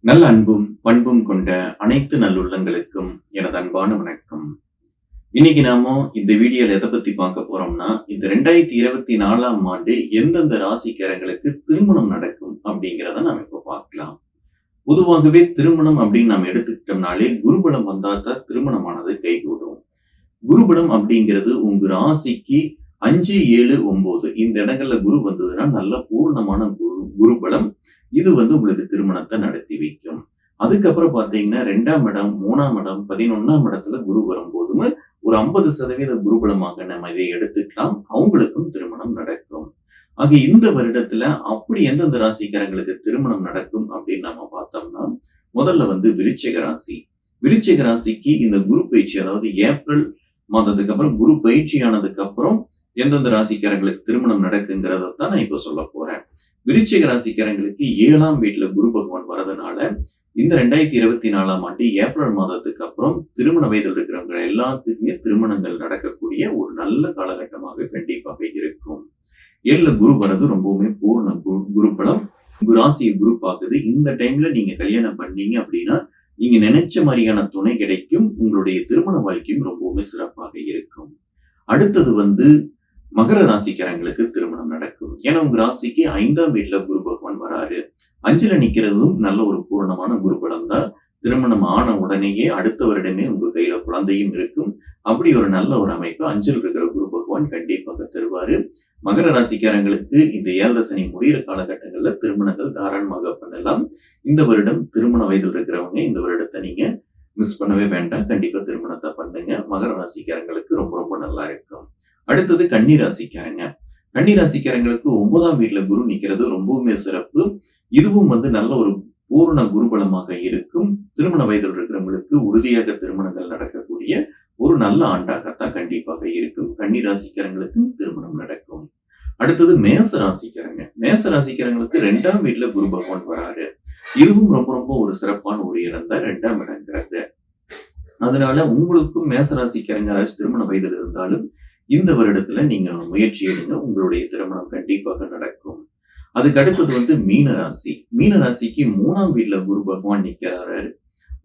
நல்ல அன்பும் பண்பும் கொண்ட அனைத்து நல்லுள்ளங்களுக்கும் எனது அன்பான வணக்கம். இன்னைக்கு நாம இந்த வீடியோல எதை பத்தி பார்க்க போறோம்னா, இந்த 2024ஆம் ஆண்டு எந்தெந்த ராசிக்காரங்களுக்கு திருமணம் நடக்கும் அப்படிங்கிறத நாம இப்ப பார்க்கலாம். பொதுவாகவே திருமணம் அப்படின்னு நாம எடுத்துக்கிட்டோம்னாலே குருபலம் வந்தாதான் திருமணமானது கைகூடும். குருபலம் அப்படிங்கிறது உங்க ராசிக்கு 5, 7, 9 இந்த இடங்கள்ல குரு வந்ததுன்னா நல்ல பூர்ணமான குருபலம். இது உங்களுக்கு திருமணத்தை நடத்தி வைக்கும். அதுக்கப்புறம் பாத்தீங்கன்னா 2ஆம் இடம், 3ஆம் இடம், 11ஆம் இடத்துல குரு வரும்போதும் ஒரு 50% குருபலமாக நம்ம இதை எடுத்துக்கலாம். அவங்களுக்கும் திருமணம் நடக்கும். ஆக இந்த வருடத்துல அப்படி எந்தெந்த ராசிக்காரங்களுக்கு திருமணம் நடக்கும் அப்படின்னு நம்ம பார்த்தோம்னா, முதல்ல விருச்சிக ராசி. விருச்சிக ராசிக்கு இந்த குரு பயிற்சி, அதாவது ஏப்ரல் மாதத்துக்கு அப்புறம் குரு பயிற்சி ஆனதுக்கு அப்புறம் எந்தெந்த ராசிக்காரங்களுக்கு திருமணம் நடக்குங்கிறத தான் நான் இப்ப சொல்ல போறேன். விருச்சிக ராசிக்காரங்களுக்கு 7ஆம் வீட்டுல குரு பகவான் வரதுனால இந்த 2024ஆம் ஆண்டு ஏப்ரல் மாதத்துக்கு அப்புறம் திருமண வயதில் இருக்கிறவங்க எல்லாத்துக்குமே திருமணங்கள் நடக்கக்கூடிய ஒரு நல்ல காலகட்டமாக கண்டிப்பாக இருக்கும். 7ல குரு வரது ரொம்பவுமே பூர்ண குருபலம். ராசியை குரு பார்க்குது. இந்த டைம்ல நீங்க கல்யாணம் பண்ணீங்க அப்படின்னா நீங்க நினைச்ச மாதிரியான துணை கிடைக்கும். உங்களுடைய திருமண வாழ்க்கையும் ரொம்பவுமே சிறப்பாக இருக்கும். அடுத்தது மகர ராசிக்காரங்களுக்கு திருமணம் நடக்கும். ஏன்னா உங்க ராசிக்கு 5ஆம் வீட்டுல குரு பகவான் வராரு. 5ல நிக்கிறதும் நல்ல ஒரு பூரணமான குருபலம் தான். திருமணம் ஆன உடனேயே அடுத்த வருடமே உங்க கையில குழந்தையும் இருக்கும். அப்படி ஒரு நல்ல ஒரு அமைப்பு 5ல் இருக்கிற குரு பகவான் கண்டிப்பாக தருவாரு. மகர ராசிக்காரங்களுக்கு இந்த 7 சனி முடிகிற காலகட்டங்கள்ல திருமணங்கள் தாராளமாக பண்ணலாம். இந்த வருடம் திருமண வயதில் இருக்கிறவங்க இந்த வருடத்தை நீங்க மிஸ் பண்ணவே வேண்டாம். கண்டிப்பா திருமணத்தை பண்ணுங்க. மகர ராசிக்காரங்களுக்கு ரொம்ப ரொம்ப நல்லா இருக்கும். அடுத்தது கன்னி ராசிக்காரங்க. கன்னி ராசிக்காரங்களுக்கு 9ஆம் வீட்டுல குரு நிக்கிறது ரொம்பவுமே சிறப்பு. இதுவும் நல்ல ஒரு பூர்ண குருபலமாக இருக்கும். திருமண வயதில் இருக்கிறவங்களுக்கு உறுதியாக திருமணங்கள் நடக்கக்கூடிய ஒரு நல்ல ஆண்டாகத்தான் கண்டிப்பாக இருக்கும். கன்னி ராசிக்காரங்களுக்கும் திருமணம் நடக்கும். அடுத்தது மேச ராசிக்காரங்க. மேச ராசிக்காரங்களுக்கு 2ஆம் வீட்டுல குரு பகவான் வராரு. இதுவும் ரொம்ப ரொம்ப ஒரு சிறப்பான ஒரு இடம் தான் 2ஆம் இடங்கிறது. அதனால உங்களுக்கும் மேச ராசிக்காரங்க திருமண வயதில் இருந்தாலும் இந்த வருடத்துல நீங்க முயற்சி எடுங்க. உங்களுடைய திருமணம் கண்டிப்பாக நடக்கும். அதுக்கு அடுத்தது மீன ராசி. மீன ராசிக்கு 3ஆம் வீட்டுல குரு பகவான் நிக்கிறாரு.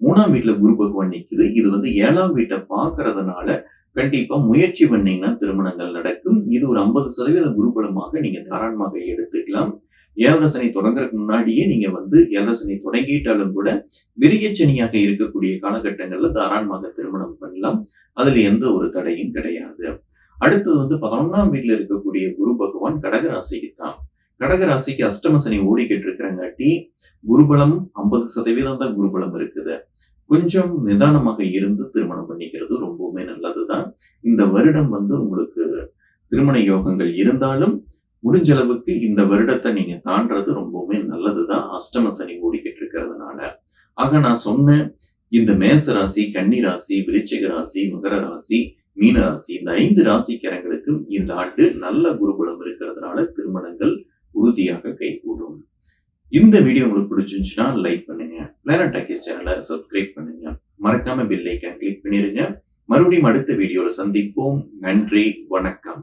3ஆம் வீட்டுல குரு பகவான் நிக்குது. இது 7ஆம் வீட்டை பாக்குறதுனால கண்டிப்பா முயற்சி பண்ணீங்கன்னா திருமணங்கள் நடக்கும். இது ஒரு 50% குருபலமாக நீங்க தாராளமாக எடுத்துக்கலாம். 7 சனி தொடங்குறதுக்கு முன்னாடியே நீங்க 7 சனி தொடங்கிட்டாலும் கூட விரியச்சனியாக இருக்கக்கூடிய காலகட்டங்கள்ல தாராளமாக திருமணம் பண்ணலாம். அதுல எந்த ஒரு தடையும் கிடையாது. அடுத்தது 11ஆம் வீட்டுல இருக்கக்கூடிய குரு பகவான் கடகராசிக்கு தான். கடகராசிக்கு அஷ்டம சனி ஓடிக்கிட்டு இருக்கிறங்காட்டி குருபலம் 50% தான் குருபலம் இருக்குது. கொஞ்சம் நிதானமாக இருந்து திருமணம் பண்ணிக்கிறது ரொம்பவுமே நல்லதுதான். இந்த வருடம் உங்களுக்கு திருமண யோகங்கள் இருந்தாலும் முடிஞ்ச அளவுக்கு இந்த வருடத்தை நீங்க தாண்டறது ரொம்பவுமே நல்லதுதான். அஷ்டம சனி ஓடிக்கிட்டு இருக்கிறதுனால. ஆக நான் சொன்ன இந்த மேச ராசி, கன்னி ராசி, விருச்சிக ராசி, மகர ராசி, மீன ராசி இந்த 5 ராசிக்காரங்களுக்கும் இந்த ஆண்டு நல்ல குருபலம் இருக்கிறதுனால திருமணங்கள் உறுதியாக கைகூடும். இந்த வீடியோ உங்களுக்கு பிடிச்சிருந்துச்சுன்னா லைக் பண்ணுங்க. பிளானட் டாக்கீஸ் சேனலை சப்ஸ்கிரைப் பண்ணுங்க. மறக்காம பெல் ஐகான் கிளிக் பண்ணிருங்க. மறுபடியும் அடுத்த வீடியோல சந்திப்போம். நன்றி, வணக்கம்.